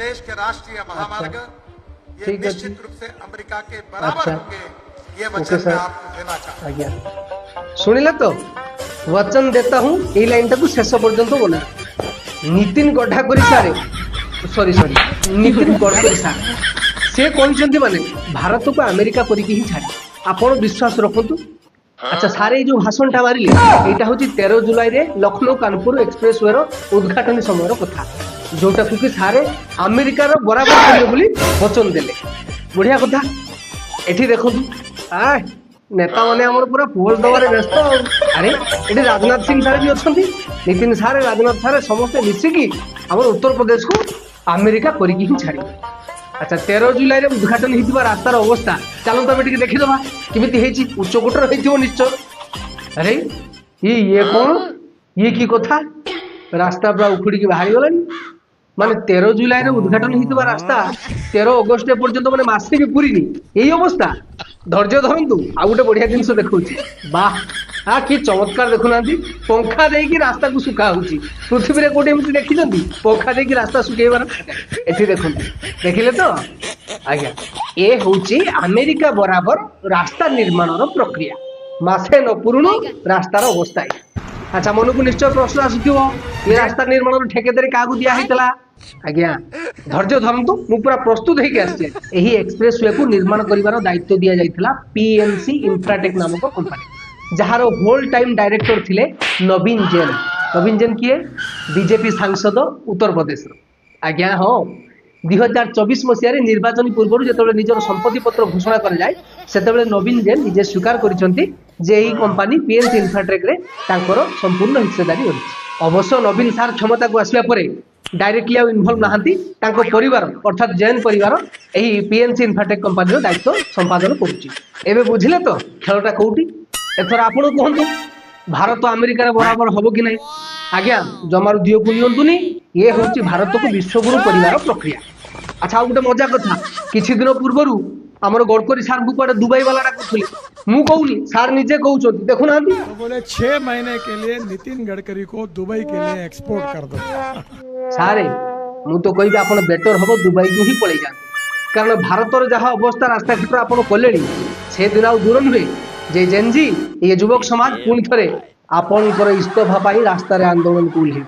देश के राष्ट्रीय महामार्ग ये ठीक है जी। निश्चित रूप से अमेरिका के बराबर अच्छा। होंगे, ये ओके वचन सर। मैं आपको देना चाहता हूं। आज्ञा शुणिले तो वचन देता हूँ यही लाइन टाकू शेष पर्यंत बोला नितिन गडकरी सारे सॉरी नितिन गडकरी सार से कहते माने भारत को अमेरिका करके ही छाड़े आपण विश्वास रखु। अच्छा सारे ये जो भाषणटा मारे यहाँ हूँ 13 जुलाई रे लखनऊ कानपुर एक्सप्रेस वे उद्घाटन समय कथा जोटा कि सारे अमेरिकार बराबर करेंगे बोली वचन देले बढ़िया कथा। एठी देखो आ नेता मैंने आम पूरा पोज दबार व्यस्त अरे ये राजनाथ सिंह सारे भी अच्छा नितिन सारे राजनाथ सारे समस्ते मिसिकी आम उत्तर प्रदेश को अमेरिका करके ही छाड़ी। अच्छा 13 जुलाई रे उद्घाटन होता रास्तार अवस्था चलो तो टे देखीदबा केमी उच्चकोटर हो निश्चय। अरे ये कौन ये की कथा रास्ता पूरा उखुड़ी बाहरी गलानी माने 13 जुलाई रे उद्घाटन होता रास्ता 13 अगस्ट पर्यंत मैंने मासे भी पूरीनी यही अवस्था। धैर्य धरतु आ गोटे बढ़िया जिन देखा बाह हाँ कि चमत्कार देखुना पंखा देकी रास्ता को सुखा होची पृथ्वी रे कोटे एमती देखी पंखा देकी रास्ता सुखेबार एठी देखुन देखिले तो आज्ञा ए होची अमेरिका बराबर रास्ता निर्माण प्रक्रिया मासे न पुरुणु रास्तार अवस्था। अच्छा मन को निश्चय प्रश्न आसुथिबो ये रास्ता निर्माण ठेकेदारी कागु दिया हेतला आज्ञा धैर्य धरतु मु पूरा प्रस्तुत होके आछे एही एक्सप्रेस वे को निर्माण करिवार दायित्व दिया जाइतला पीएनसी इंफ्राटेक नामक कंपनी जहार होल टाइम डायरेक्टर थिले नवीन जैन। नवीन जैन किए बीजेपी सांसद उत्तर प्रदेश आज्ञा हाँ 2024 मसीह निर्वाचन पूर्व जो निजर संपत्ति पत्र घोषणा कर जाए से नवीन जैन निजे स्वीकार कर कंपानी पीएनसी इंफ्राटेक रे तांकर संपूर्ण हिस्सेदारी रही। अवश्य नवीन सार क्षमता को आसवा पर डायरेक्टली इनवल्व नहांती तांको परिवार अर्थात जैन परिवार यही पीएनसी इंफ्राटेक कंपानी दायित्व संपादन करुच्ची। एबे बुझिले तो खेलटा कोउटी एथर आपण कहतु भारत अमेरिकार बराबर हम कि नहीं आज्ञा जमार दियो को नियंतुनी ये हूँ भारत को विश्वगुरु परिवार प्रक्रिया। अच्छा गोटे मजा कथा किछि दिन पूर्व आमर गडकरी सार को कड़े दुबई वाला डाकुले मु कहूनी सार निजे कहते देखुना तो बोले 6 महीने के लिए नितिन गडकरी को दुबई के लिए एक्सपोर्ट कर दो सारे मु तो कहि आपण बेटर हम दुबई को ही पड़े जाते कारण भारतर जहाँ अवस्था रास्ता क्षेत्र आपण कले से दिन आ दूर नुहे जे जेनजी ये युवक समाज पुणी थे आपणकर इस्तफा पाई रास्तार आंदोलन को